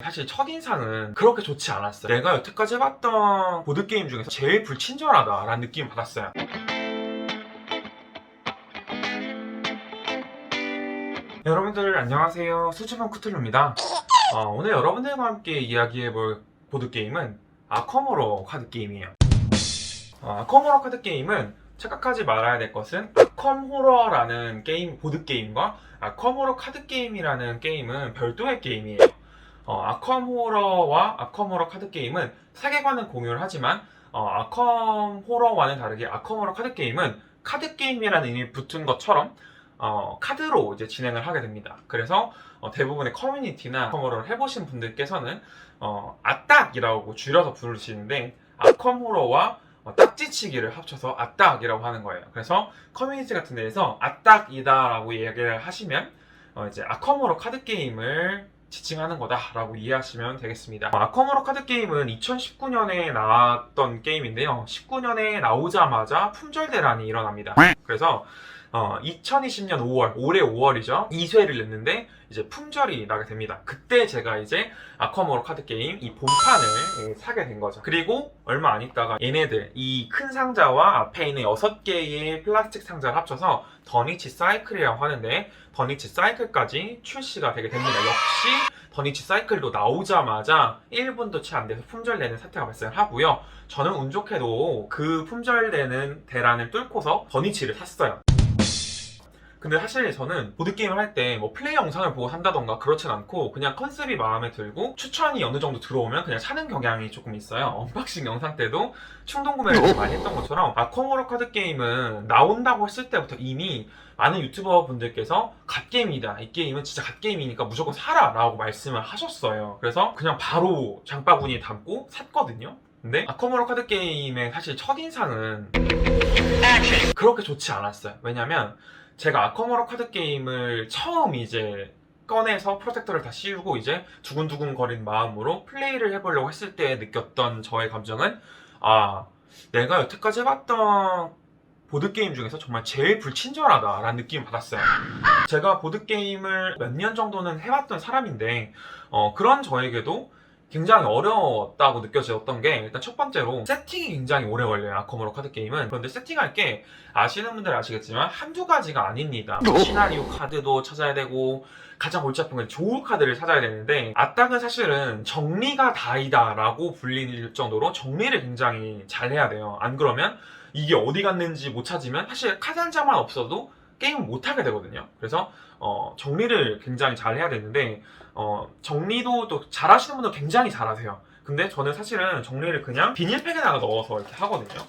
사실 첫인상은 그렇게 좋지 않았어요. 내가 여태까지 해봤던 보드게임 중에서 제일 불친절하다라는 느낌을 받았어요. 여러분들 안녕하세요. 수줍은 쿠툴루입니다. 오늘 여러분들과 함께 이야기해볼 보드게임은 아컴호러 카드게임이에요. 아컴호러 카드게임은 착각하지 말아야 될 것은 아컴호러라는 게임, 보드게임과 아컴호러 카드게임이라는 게임은 별도의 게임이에요. 아컴호러와 아컴호러 카드게임은 세계관은 공유를 하지만 아컴호러와는 다르게 아컴호러 카드게임은 카드게임이라는 이름이 붙은 것처럼 카드로 이제 진행을 하게 됩니다. 그래서 대부분의 커뮤니티나 아컴호러를 해보신 분들께서는 아딱이라고 줄여서 부르시는데 아컴호러와 딱지치기를 합쳐서 아딱이라고 하는 거예요. 그래서 커뮤니티 같은 데에서 아딱이다라고 이야기를 하시면 이제 아컴호러 카드게임을 지칭하는 거다라고 이해하시면 되겠습니다. 아컴호러 카드게임은 2019년에 나왔던 게임인데요. 19년에 나오자마자 품절대란이 일어납니다. 그래서 2020년 5월, 올해 5월이죠. 2쇄를 냈는데 이제 품절이 나게 됩니다. 그때 제가 이제 아컴호러 카드게임 이 본판을 사게 된 거죠. 그리고 얼마 안 있다가 얘네들 이 큰 상자와 앞에 있는 6개의 플라스틱 상자를 합쳐서 더니치 사이클이라고 하는데 더니치 사이클까지 출시가 되게 됩니다. 역시 더니치 사이클도 나오자마자 1분도 채 안 돼서 품절되는 사태가 발생을 하고요. 저는 운 좋게도 그 품절되는 대란을 뚫고서 더니치를 샀어요. 근데 사실 저는 보드게임을 할 때 뭐 플레이 영상을 보고 산다던가 그렇진 않고 그냥 컨셉이 마음에 들고 추천이 어느 정도 들어오면 그냥 사는 경향이 조금 있어요. 언박싱 영상 때도 충동 구매를 많이 했던 것처럼 아컴호러 카드 게임은 나온다고 했을 때부터 이미 많은 유튜버 분들께서 갓게임이다, 이 게임은 진짜 갓게임이니까 무조건 사라 라고 말씀을 하셨어요. 그래서 그냥 바로 장바구니에 담고 샀거든요. 근데 아컴호러 카드 게임의 사실 첫인상은 그렇게 좋지 않았어요. 왜냐면 제가 아컴호러 카드 게임을 처음 이제 꺼내서 프로텍터를 다 씌우고 이제 두근두근 거린 마음으로 플레이를 해보려고 했을 때 느꼈던 저의 감정은 내가 여태까지 해봤던 보드게임 중에서 정말 제일 불친절하다라는 느낌을 받았어요. 제가 보드게임을 몇 년 정도는 해왔던 사람인데 그런 저에게도 굉장히 어려웠다고 느껴졌던 게 일단 첫 번째로 세팅이 굉장히 오래 걸려요. 아컴호러 카드 게임은. 그런데 세팅할 게 아시는 분들 아시겠지만 한두 가지가 아닙니다. 시나리오 카드도 찾아야 되고 가장 골치 아픈 건 조우 카드를 찾아야 되는데 아딱은 사실은 정리가 다이다 라고 불릴 정도로 정리를 굉장히 잘 해야 돼요. 안 그러면 이게 어디 갔는지 못 찾으면 사실 카드 한 장만 없어도 게임을 못하게 되거든요. 그래서 정리를 굉장히 잘 해야 되는데 정리도 또 잘하시는 분들 굉장히 잘하세요. 근데 저는 사실은 정리를 그냥 비닐팩에다가 넣어서 이렇게 하거든요.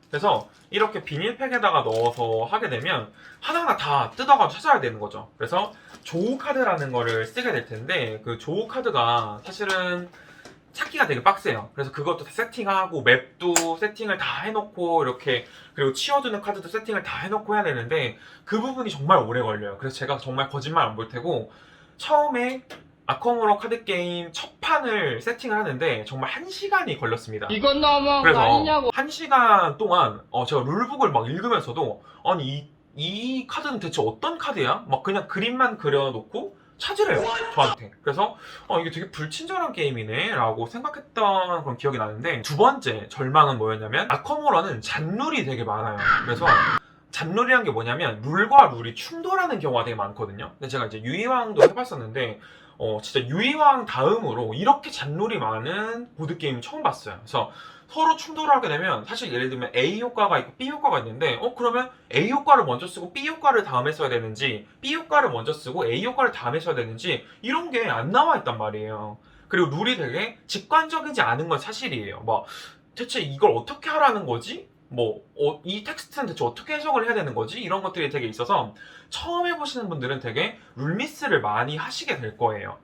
그래서 이렇게 비닐팩에다가 넣어서 하게 되면 하나하나 다 뜯어가지고 찾아야 되는 거죠. 그래서 조우 카드라는 거를 쓰게 될 텐데 그 조우 카드가 사실은 찾기가 되게 빡세요. 그래서 그것도 다 세팅하고 맵도 세팅을 다 해놓고 이렇게 그리고 치워두는 카드도 세팅을 다 해놓고 해야 되는데 그 부분이 정말 오래 걸려요. 그래서 제가 정말 거짓말 안 볼 테고 처음에 아컴호러 카드 게임 첫 판을 세팅을 하는데 정말 1시간이 걸렸습니다. 이건 너무한 거 그래서 아니냐고. 1시간 동안 제가 룰북을 막 읽으면서도 아니 이 카드는 대체 어떤 카드야? 막 그냥 그림만 그려놓고 찾으래요 저한테. 그래서 이게 되게 불친절한 게임이네 라고 생각했던 그런 기억이 나는데 두 번째 절망은 뭐였냐면 아컴호러는 잔룰이 되게 많아요. 그래서 잔룰이란 게 뭐냐면 룰과 룰이 충돌하는 경우가 되게 많거든요. 근데 제가 이제 유이왕도 해봤었는데 진짜 유이왕 다음으로 이렇게 잔룰이 많은 보드게임 처음 봤어요. 그래서 서로 충돌하게 되면 사실 예를 들면 A 효과가 있고 B 효과가 있는데 그러면 A 효과를 먼저 쓰고 B 효과를 다음에 써야 되는지 B 효과를 먼저 쓰고 A 효과를 다음에 써야 되는지 이런 게 안 나와 있단 말이에요. 그리고 룰이 되게 직관적이지 않은 건 사실이에요. 뭐 대체 이걸 어떻게 하라는 거지? 이 텍스트는 대체 어떻게 해석을 해야 되는 거지? 이런 것들이 되게 있어서 처음 해보시는 분들은 되게 룰미스를 많이 하시게 될 거예요.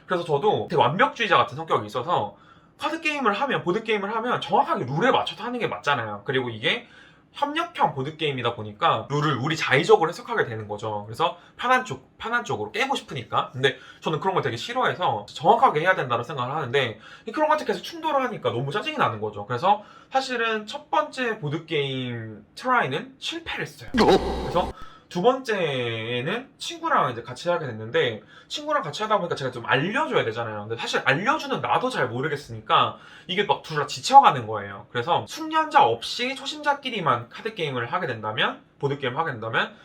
그래서 저도 되게 완벽주의자 같은 성격이 있어서 카드게임을 하면, 보드게임을 하면 정확하게 룰에 맞춰서 하는 게 맞잖아요. 그리고 이게 협력형 보드게임이다 보니까 룰을 우리 자의적으로 해석하게 되는 거죠. 그래서 편한 쪽으로 깨고 싶으니까. 근데 저는 그런 걸 되게 싫어해서 정확하게 해야 된다고 생각을 하는데 그런 것들 계속 충돌을 하니까 너무 짜증이 나는 거죠. 그래서 사실은 첫 번째 보드게임 트라이는 실패를 했어요. 그래서 두 번째는 친구랑 이제 같이 하게 됐는데, 친구랑 같이 하다 보니까 제가 좀 알려줘야 되잖아요. 근데 사실 알려주는 나도 잘 모르겠으니까 이게 막 둘 다 지쳐가는 거예요. 그래서 숙련자 없이 초심자끼리만 카드게임을 하게 된다면, 보드게임 하게 된다면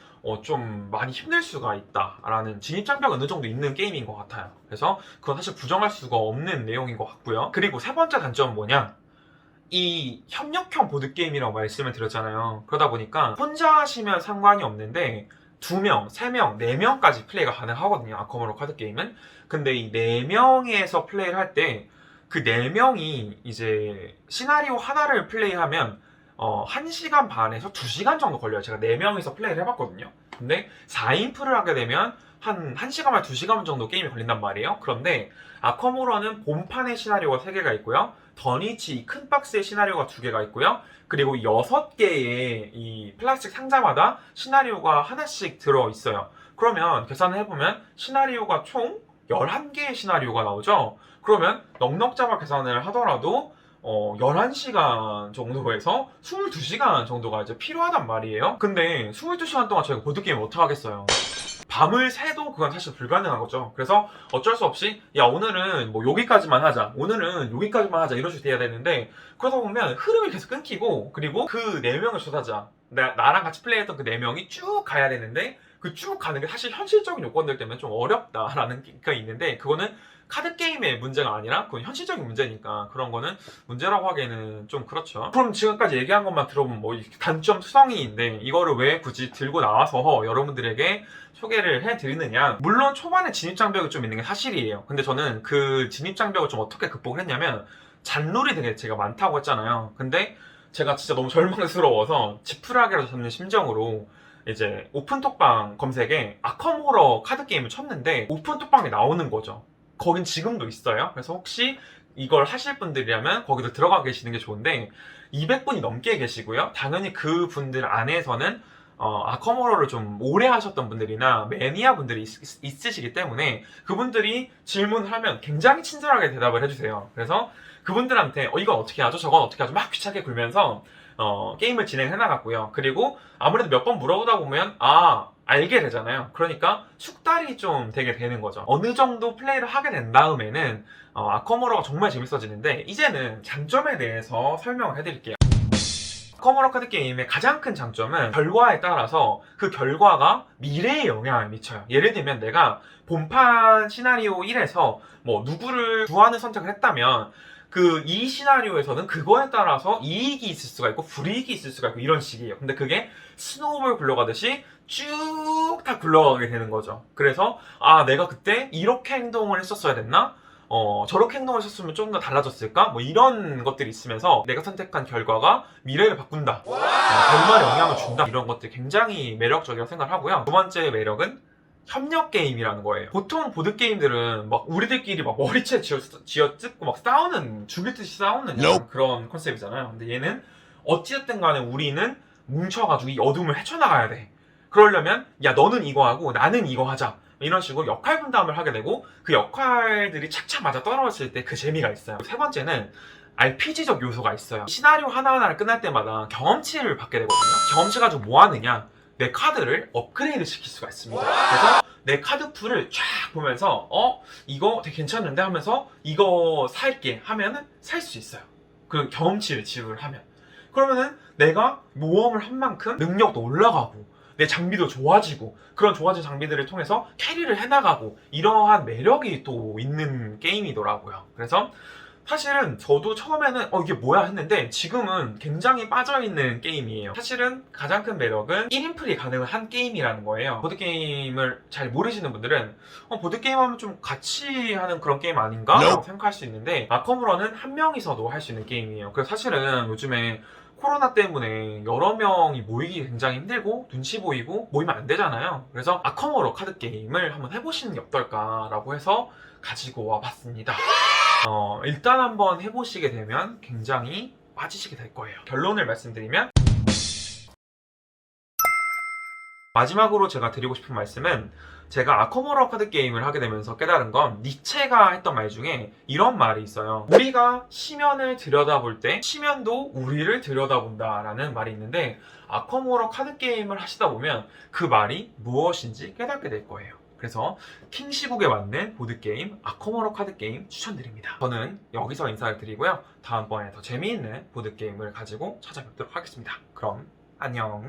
좀 많이 힘들 수가 있다라는 진입장벽이 어느 정도 있는 게임인 것 같아요. 그래서 그건 사실 부정할 수가 없는 내용인 것 같고요. 그리고 세 번째 단점은 뭐냐? 이 협력형 보드게임이라고 말씀을 드렸잖아요. 그러다 보니까 혼자 하시면 상관이 없는데 2명, 3명, 4명까지 플레이가 가능하거든요. 아컴으로 카드게임은. 근데 이 4명에서 플레이를 할 때 그 4명이 이제 시나리오 하나를 플레이하면 1시간 반에서 2시간 정도 걸려요. 제가 4명이서 플레이를 해봤거든요. 근데 4인프를 하게 되면 한 1시간만 2시간 정도 게임이 걸린단 말이에요. 그런데 아컴으로는 본판의 시나리오가 3개가 있고요. 더니치 큰 박스의 시나리오가 2개가 있고요. 그리고 6개의 이 플라스틱 상자마다 시나리오가 하나씩 들어있어요. 그러면 계산을 해보면 시나리오가 총 11개의 시나리오가 나오죠. 그러면 넉넉 잡아 계산을 하더라도 11시간 정도에서 22시간 정도가 이제 필요하단 말이에요. 근데 22시간 동안 저희가 보드게임 어떻게 하겠어요? 밤을 새도 그건 사실 불가능한 거죠. 그래서 어쩔 수 없이 야 오늘은 뭐 여기까지만 하자, 오늘은 여기까지만 하자 이런 식으로 돼야 되는데, 그러다 보면 흐름이 계속 끊기고, 그리고 그 4명을 조사자, 나랑 같이 플레이했던 그 4명이 쭉 가야 되는데 그 쭉 가는 게 사실 현실적인 요건들 때문에 좀 어렵다라는 게 있는데, 그거는 카드게임의 문제가 아니라 그건 현실적인 문제니까 그런 거는 문제라고 하기에는 좀 그렇죠. 그럼 지금까지 얘기한 것만 들어보면 뭐 단점 투성이인데 이거를 왜 굳이 들고 나와서 여러분들에게 소개를 해드리느냐. 물론 초반에 진입장벽이 좀 있는 게 사실이에요. 근데 저는 그 진입장벽을 좀 어떻게 극복을 했냐면, 잔놀이 되게 제가 많다고 했잖아요. 근데 제가 진짜 너무 절망스러워서 지푸라기라도 잡는 심정으로 이제 오픈톡방 검색에 아컴 호러 카드게임을 쳤는데 오픈톡방이 나오는 거죠. 거긴 지금도 있어요. 그래서 혹시 이걸 하실 분들이라면 거기도 들어가 계시는 게 좋은데, 200분이 넘게 계시고요. 당연히 그 분들 안에서는 아컴 호러를 좀 오래 하셨던 분들이나 매니아 분들이 있으시기 때문에 그분들이 질문을 하면 굉장히 친절하게 대답을 해주세요. 그래서 그분들한테 이건 어떻게 하죠? 저건 어떻게 하죠? 막 귀찮게 굴면서 게임을 진행해 나갔고요. 그리고 아무래도 몇 번 물어보다 보면 알게 되잖아요. 그러니까 숙달이 좀 되게 되는 거죠. 어느 정도 플레이를 하게 된 다음에는 아컴 호러가 정말 재밌어지는데, 이제는 장점에 대해서 설명을 해드릴게요. 아컴 호러 카드 게임의 가장 큰 장점은 결과에 따라서 그 결과가 미래에 영향을 미쳐요. 예를 들면 내가 본판 시나리오 1에서 뭐 누구를 구하는 선택을 했다면 그 이 시나리오에서는 그거에 따라서 이익이 있을 수가 있고 불이익이 있을 수가 있고 이런 식이에요. 근데 그게 스노우볼 굴러가듯이 쭉 다 굴러가게 되는 거죠. 그래서 내가 그때 이렇게 행동을 했었어야 됐나? 저렇게 행동을 했었으면 좀 더 달라졌을까? 뭐 이런 것들이 있으면서 내가 선택한 결과가 미래를 바꾼다, 결말에 영향을 준다, 이런 것들이 굉장히 매력적이라고 생각을 하고요. 두 번째 매력은 협력 게임이라는 거예요. 보통 보드게임들은 막 우리들끼리 막 머리채 쥐어뜯고 막 싸우는, 죽일 듯이 싸우는 그런 컨셉이잖아요. 근데 얘는 어찌됐든 간에 우리는 뭉쳐가지고 이 어둠을 헤쳐나가야 돼. 그러려면 야 너는 이거 하고 나는 이거 하자, 이런 식으로 역할 분담을 하게 되고, 그 역할들이 착착 맞아 떨어졌을 때 그 재미가 있어요. 세 번째는 RPG적 요소가 있어요. 시나리오 하나하나를 끝날 때마다 경험치를 받게 되거든요. 경험치 가지고 뭐 하느냐? 내 카드를 업그레이드 시킬 수가 있습니다. 그래서 내 카드 풀을 쫙 보면서 이거 되게 괜찮은데 하면서 이거 살게 하면은 살 수 있어요. 그 경험치를 지불을 하면. 그러면은 내가 모험을 한 만큼 능력도 올라가고 내 장비도 좋아지고, 그런 좋아진 장비들을 통해서 캐리를 해나가고, 이러한 매력이 또 있는 게임이더라고요. 그래서 사실은 저도 처음에는 이게 뭐야 했는데 지금은 굉장히 빠져있는 게임이에요. 사실은 가장 큰 매력은 1인플이 가능한 게임이라는 거예요. 보드게임을 잘 모르시는 분들은 보드게임 하면 좀 같이 하는 그런 게임 아닌가? 라고 생각할 수 있는데, 아컴으로는 한 명이서도 할 수 있는 게임이에요. 그래서 사실은 요즘에 코로나 때문에 여러 명이 모이기 굉장히 힘들고 눈치 보이고 모이면 안 되잖아요. 그래서 아컴으로 카드 게임을 한번 해보시는 게 어떨까라고 해서 가지고 와봤습니다. 일단 한번 해보시게 되면 굉장히 빠지시게 될 거예요. 결론을 말씀드리면 마지막으로 제가 드리고 싶은 말씀은 제가 아컴 호러 카드 게임을 하게 되면서 깨달은 건 니체가 했던 말 중에 이런 말이 있어요. 우리가 시면을 들여다볼 때 시면도 우리를 들여다본다 라는 말이 있는데 아컴 호러 카드 게임을 하시다 보면 그 말이 무엇인지 깨닫게 될 거예요. 그래서 킹시북에 맞는 보드게임 아컴 호러 카드 게임 추천드립니다. 저는 여기서 인사를 드리고요. 다음번에 더 재미있는 보드게임을 가지고 찾아뵙도록 하겠습니다. 그럼 안녕.